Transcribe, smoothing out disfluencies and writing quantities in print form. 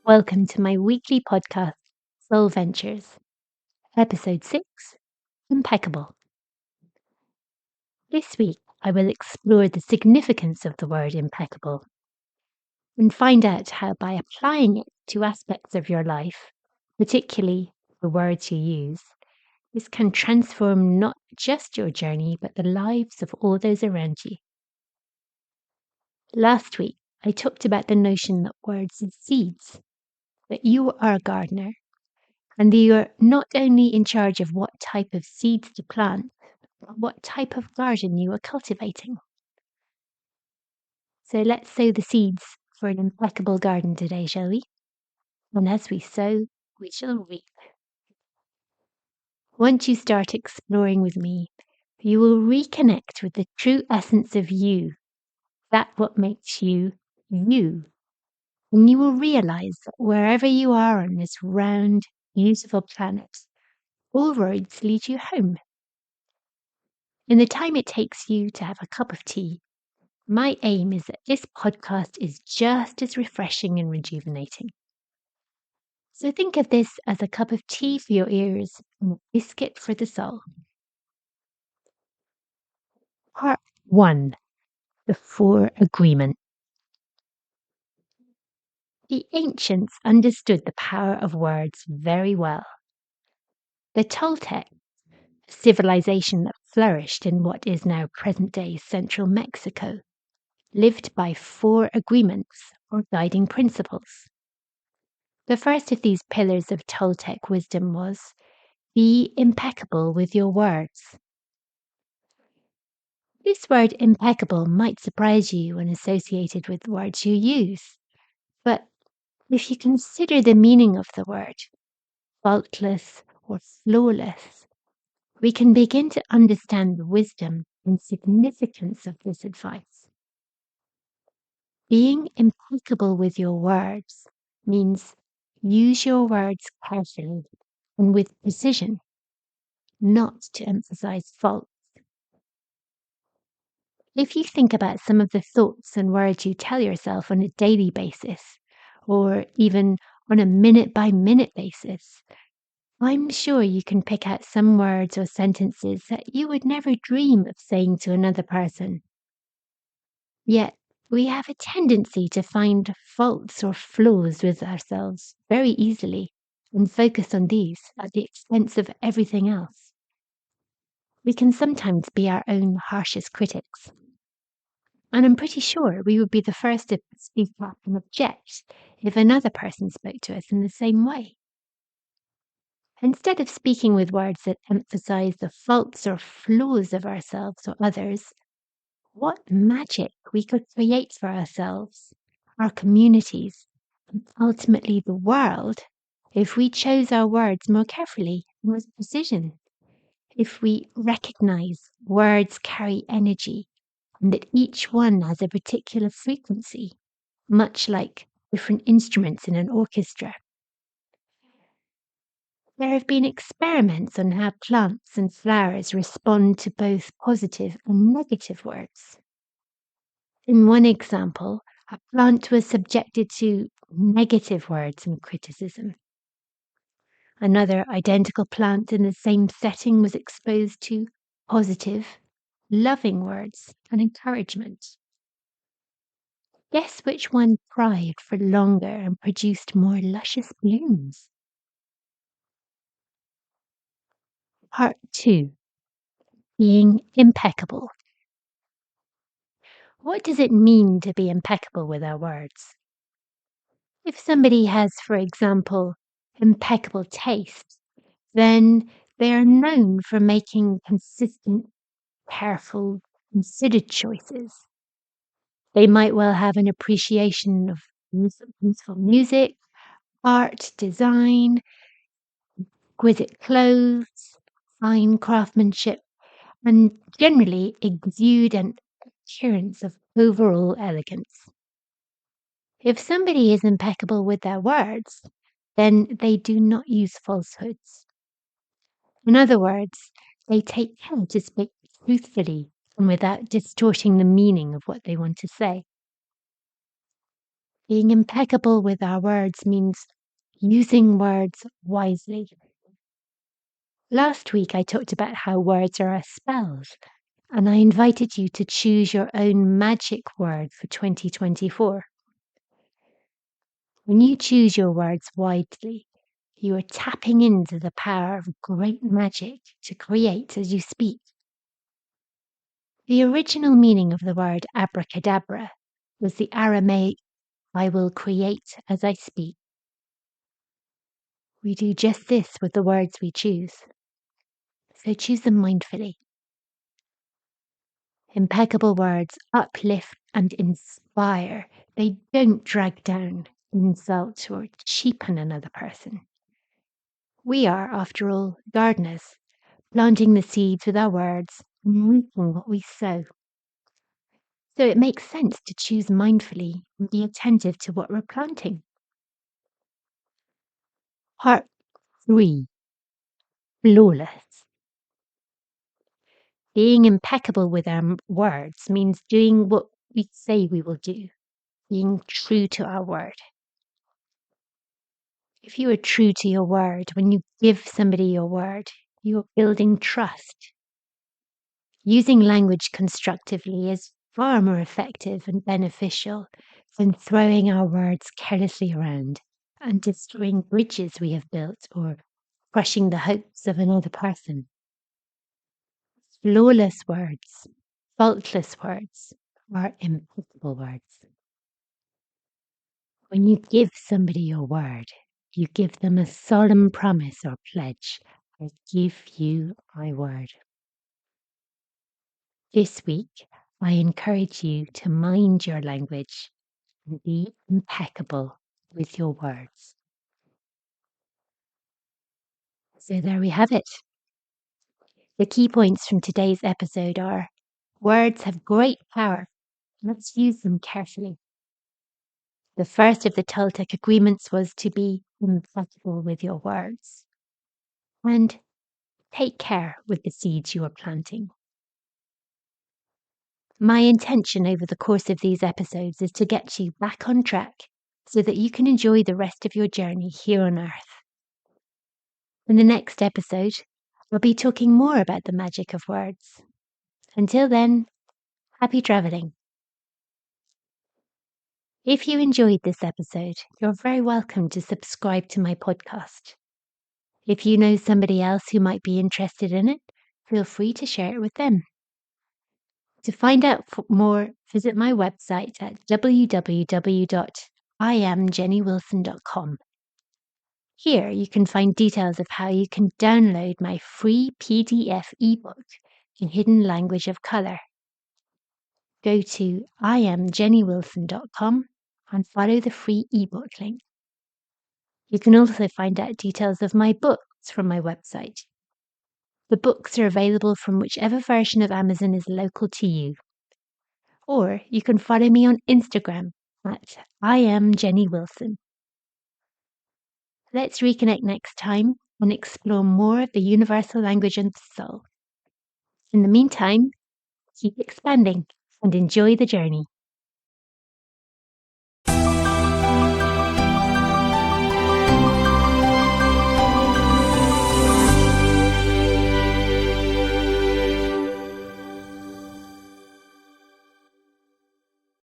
Welcome to my weekly podcast, Soul Ventures, Episode 6, Impeccable. This week, I will explore the significance of the word impeccable and find out how, by applying it to aspects of your life, particularly the words you use, this can transform not just your journey, but the lives of all those around you. Last week, I talked about the notion that words are seeds, that you are a gardener and that you're not only in charge of what type of seeds to plant, but what type of garden you are cultivating. So let's sow the seeds for an impeccable garden today, shall we? And as we sow, we shall reap. Once you start exploring with me, you will reconnect with the true essence of you, that what makes you, you. And you will realize that wherever you are on this round, beautiful planet, all roads lead you home. In the time it takes you to have a cup of tea, my aim is that this podcast is just as refreshing and rejuvenating. So think of this as a cup of tea for your ears and a biscuit for the soul. Part 1. The Four Agreements. The ancients understood the power of words very well. The Toltec, a civilization that flourished in what is now present-day central Mexico, lived by 4 agreements or guiding principles. The first of these pillars of Toltec wisdom was, be impeccable with your words. This word impeccable might surprise you when associated with words you use, but if you consider the meaning of the word, faultless or flawless, we can begin to understand the wisdom and significance of this advice. Being impeccable with your words means use your words carefully and with precision, not to emphasize fault. If you think about some of the thoughts and words you tell yourself on a daily basis, or even on a minute by minute basis, I'm sure you can pick out some words or sentences that you would never dream of saying to another person. Yet, we have a tendency to find faults or flaws with ourselves very easily and focus on these at the expense of everything else. We can sometimes be our own harshest critics. And I'm pretty sure we would be the first to speak up and object if another person spoke to us in the same way. Instead of speaking with words that emphasize the faults or flaws of ourselves or others, what magic we could create for ourselves, our communities, and ultimately the world if we chose our words more carefully and with precision. If we recognize words carry energy and that each one has a particular frequency, much like different instruments in an orchestra. There have been experiments on how plants and flowers respond to both positive and negative words. In one example, a plant was subjected to negative words and criticism. Another identical plant in the same setting was exposed to positive, loving words and encouragement. Guess which one thrived for longer and produced more luscious blooms? Part 2. Being impeccable. What does it mean to be impeccable with our words? If somebody has, for example, impeccable taste, then they are known for making consistent, careful, considered choices. They might well have an appreciation of beautiful music, art, design, exquisite clothes, fine craftsmanship, and generally exude an appearance of overall elegance. If somebody is impeccable with their words, then they do not use falsehoods. In other words, they take care to speak truthfully and without distorting the meaning of what they want to say. Being impeccable with our words means using words wisely. Last week, I talked about how words are our spells, and I invited you to choose your own magic word for 2024. When you choose your words wisely, you are tapping into the power of great magic to create as you speak. The original meaning of the word abracadabra was the Aramaic, I will create as I speak. We do just this with the words we choose. So choose them mindfully. Impeccable words uplift and inspire. They don't drag down, insult, or cheapen another person. We are, after all, gardeners, planting the seeds with our words and reaping what we sow. So it makes sense to choose mindfully and be attentive to what we're planting. Part 3. Flawless. Being impeccable with our words means doing what we say we will do, being true to our word. If you are true to your word, when you give somebody your word, you are building trust. Using language constructively is far more effective and beneficial than throwing our words carelessly around and destroying bridges we have built or crushing the hopes of another person. Flawless words, faultless words, are impeccable words. When you give somebody your word, you give them a solemn promise or pledge. I give you my word. This week, I encourage you to mind your language and be impeccable with your words. So there we have it. The key points from today's episode are: words have great power. Let's use them carefully. The first of the Toltec agreements was to be impeccable with your words. And take care with the seeds you are planting. My intention over the course of these episodes is to get you back on track so that you can enjoy the rest of your journey here on Earth. In the next episode, I'll be talking more about the magic of words. Until then, happy travelling. If you enjoyed this episode, you're very welcome to subscribe to my podcast. If you know somebody else who might be interested in it, feel free to share it with them. To find out more, visit my website at www.imjennywilson.com. Here you can find details of how you can download my free PDF ebook, The Hidden Language of Colour. Go to imjennywilson.com and follow the free ebook link. You can also find out details of my books from my website. The books are available from whichever version of Amazon is local to you. Or you can follow me on Instagram at imjennywilson. Let's reconnect next time and explore more of the universal language and the soul. In the meantime, keep expanding and enjoy the journey.